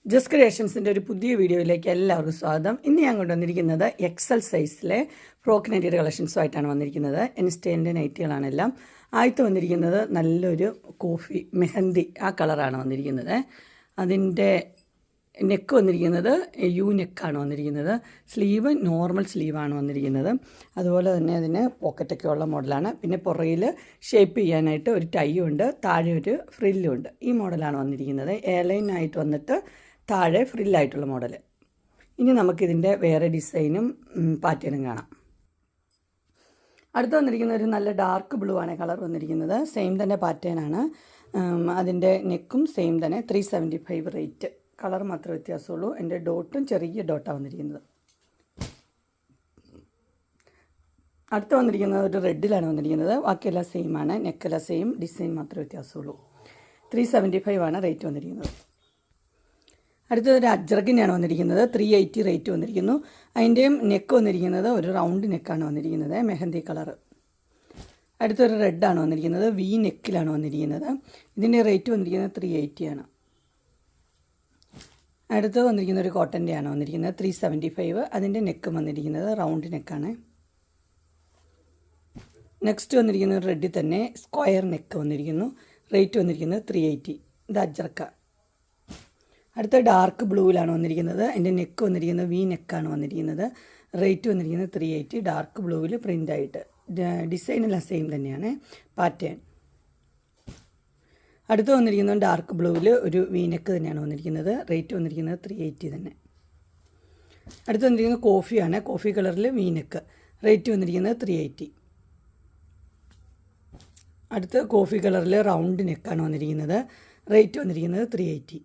Just ക്രിയേഷൻസിൻ്റെ ഒരു പുതിയ വീഡിയോയിലേക്ക് എല്ലാവർക്കും സ്വാഗതം. ഇന്ന് ഞാൻ കൊണ്ടുവന്നിരിക്കുന്നത് എക്സൽ സൈസിലെ ഫ്രോക്ക് നൈറ്റിയുടെ കളക്ഷൻസുമായിട്ടാണ് വന്നിരിക്കുന്നത്. ഇൻസ്റ്റൈലിൻ്റെ നൈറ്റികളാണ് എല്ലാം. ആദ്യത്തെ വന്നിരിക്കുന്നത് നല്ലൊരു കോഫി മെഹന്തി ആ കളറാണ് വന്നിരിക്കുന്നത്. അതിൻ്റെ നെക്ക് വന്നിരിക്കുന്നത് യു നെക്കാണ് വന്നിരിക്കുന്നത്. സ്ലീവ് നോർമൽ സ്ലീവാണ് വന്നിരിക്കുന്നത്. അതുപോലെ തന്നെ അതിന് പോക്കറ്റൊക്കെ ഉള്ള മോഡലാണ്. പിന്നെ പുറകിൽ ഷേപ്പ് ചെയ്യാനായിട്ട് ഒരു ടൈയും ഉണ്ട്, താഴെ ഒരു ഫ്രില്ലും ഉണ്ട്. ഈ മോഡലാണ് വന്നിരിക്കുന്നത്. എയർലൈനായിട്ട് വന്നിട്ട് താഴെ ഫ്രില്ലായിട്ടുള്ള മോഡൽ. ഇനി നമുക്കിതിൻ്റെ വേറെ ഡിസൈനും പാറ്റേണും കാണാം. അടുത്ത് വന്നിരിക്കുന്ന ഒരു നല്ല ഡാർക്ക് ബ്ലൂ ആണ് കളർ വന്നിരിക്കുന്നത്. സെയിം തന്നെ പാറ്റേൺ ആണ്. അതിൻ്റെ നെക്കും സെയിം തന്നെ. 375 റേറ്റ്. കളർ മാത്രമേ വ്യത്യാസമുള്ളൂ. എൻ്റെ ഡോട്ടും ചെറിയ ഡോട്ടാണ് വന്നിരിക്കുന്നത്. അടുത്ത് വന്നിരിക്കുന്നത് ഒരു റെഡിലാണ് വന്നിരിക്കുന്നത്. ബാക്കിയെല്ലാം സെയിം ആണ്. നെക്കെല്ലാം സെയിം, ഡിസൈൻ മാത്രമേ വ്യത്യാസമുള്ളൂ. 375 ആണ് റേറ്റ് വന്നിരിക്കുന്നത്. അടുത്തത് ഒരു അജ്രക്കിൻ്റെയാണ് വന്നിരിക്കുന്നത്. 380 റേറ്റ് വന്നിരിക്കുന്നു. അതിൻ്റെയും നെക്ക് വന്നിരിക്കുന്നത് ഒരു റൗണ്ട് നെക്കാണ് വന്നിരിക്കുന്നത്, മെഹന്തി കളർ. അടുത്തൊരു റെഡാണ് വന്നിരിക്കുന്നത്. വി നെക്കിലാണ് വന്നിരിക്കുന്നത്. ഇതിൻ്റെ റേറ്റ് വന്നിരിക്കുന്നത് 380 ആണ്. അടുത്ത് വന്നിരിക്കുന്ന ഒരു കോട്ടൻ്റെയാണ് വന്നിരിക്കുന്നത്. 375. അതിൻ്റെ നെക്ക് വന്നിരിക്കുന്നത് റൗണ്ട് നെക്കാണ്. നെക്സ്റ്റ് വന്നിരിക്കുന്നത് റെഡിൽ തന്നെ സ്ക്വയർ നെക്ക് വന്നിരിക്കുന്നു. റേറ്റ് വന്നിരിക്കുന്നത് 380. ഇത് അജ്രക്ക. അടുത്ത ഡാർക്ക് ബ്ലൂവിലാണ് വന്നിരിക്കുന്നത്. അതിൻ്റെ നെക്ക് വന്നിരിക്കുന്നത് വി നെക്കാണ് വന്നിരിക്കുന്നത്. റേറ്റ് വന്നിരിക്കുന്നത് 380. ഡാർക്ക് ബ്ലൂവിൽ പ്രിൻ്റായിട്ട്. ഡിസൈനെല്ലാം സെയിം തന്നെയാണ്, പാറ്റേൺ. അടുത്ത് വന്നിരിക്കുന്നത് ഡാർക്ക് ബ്ലൂവിൽ ഒരു വി നെക്ക് തന്നെയാണ് വന്നിരിക്കുന്നത്. റേറ്റ് വന്നിരിക്കുന്നത് 380 തന്നെ. അടുത്ത് വന്നിരിക്കുന്നത് കോഫിയാണ്. കോഫി കളറിൽ വി നെക്ക്. റേറ്റ് വന്നിരിക്കുന്നത് 380. അടുത്ത് കോഫി കളറിൽ റൗണ്ട് നെക്കാണ് വന്നിരിക്കുന്നത്. റേറ്റ് വന്നിരിക്കുന്നത് 380.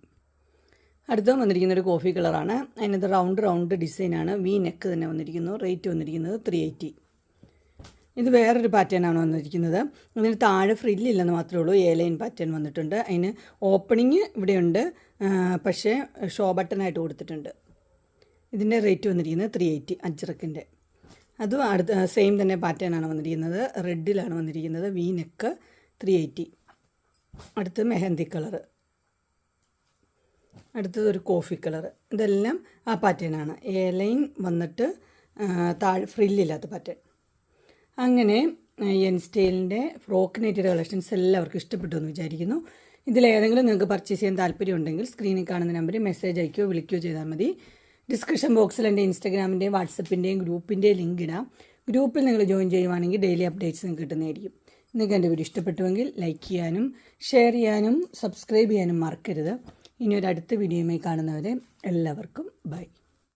അടുത്ത വന്നിരിക്കുന്ന ഒരു കോഫി കളറാണ്. അതിനകത്ത് റൗണ്ട് ഡിസൈനാണ്. വി നെക്ക് തന്നെ വന്നിരിക്കുന്നു. റേറ്റ് വന്നിരിക്കുന്നത് 380. ഇത് വേറൊരു പാറ്റേണാണ് വന്നിരിക്കുന്നത്. അതിന് താഴെ ഫ്രില്ലില്ലെന്ന് മാത്രമേ ഉള്ളൂ. എ ലൈൻ പാറ്റേൺ വന്നിട്ടുണ്ട്. അതിന് ഓപ്പണിങ് ഇവിടെയുണ്ട്, പക്ഷേ ഷോ ബട്ടനായിട്ട് കൊടുത്തിട്ടുണ്ട്. ഇതിൻ്റെ റേറ്റ് വന്നിരിക്കുന്നത് 380 അജ്രക്കിൻ്റെ. അതും അടുത്ത സെയിം തന്നെ പാറ്റേണാണ് വന്നിരിക്കുന്നത്. റെഡിലാണ് വന്നിരിക്കുന്നത്. V neck 380. അടുത്ത് മെഹന്തി കളറ്. അടുത്തത് ഒരു കോഫി കളർ. ഇതെല്ലാം ആ പാറ്റേണാണ്. എ ലൈൻ വന്നിട്ട് താഴെ ഫ്രില്ലില്ലാത്ത പാറ്റേൺ. അങ്ങനെ എൻ സ്റ്റൈലിൻ്റെ ഫ്രോക്ക് നൈറ്റിയുടെ കളക്ഷൻസ് എല്ലാവർക്കും ഇഷ്ടപ്പെട്ടു എന്ന് വിചാരിക്കുന്നു. ഇതിലേതെങ്കിലും നിങ്ങൾക്ക് പർച്ചേസ് ചെയ്യാൻ താല്പര്യമുണ്ടെങ്കിൽ സ്ക്രീനിൽ കാണുന്ന നമ്പറിൽ മെസ്സേജ് അയക്കുകയോ വിളിക്കുകയോ ചെയ്താൽ മതി. ഡിസ്ക്രിപ്ഷൻ ബോക്സിൽ എൻ്റെ ഇൻസ്റ്റാഗ്രാമിൻ്റെയും വാട്സപ്പിൻ്റെയും ഗ്രൂപ്പിൻ്റെയും ലിങ്ക് ഇടാം. ഗ്രൂപ്പിൽ നിങ്ങൾ ജോയിൻ ചെയ്യുവാണെങ്കിൽ ഡെയിലി അപ്ഡേറ്റ്സ് നിങ്ങൾക്ക് കിട്ടുന്നതായിരിക്കും. നിങ്ങൾക്ക് എൻ്റെ വീഡിയോ ഇഷ്ടപ്പെട്ടുവെങ്കിൽ ലൈക്ക് ചെയ്യാനും ഷെയർ ചെയ്യാനും സബ്സ്ക്രൈബ് ചെയ്യാനും മറക്കരുത്. ഇനി ഒരു അടുത്ത വീഡിയോയുമായി കാണുന്നവരെ എല്ലാവർക്കും ബൈ.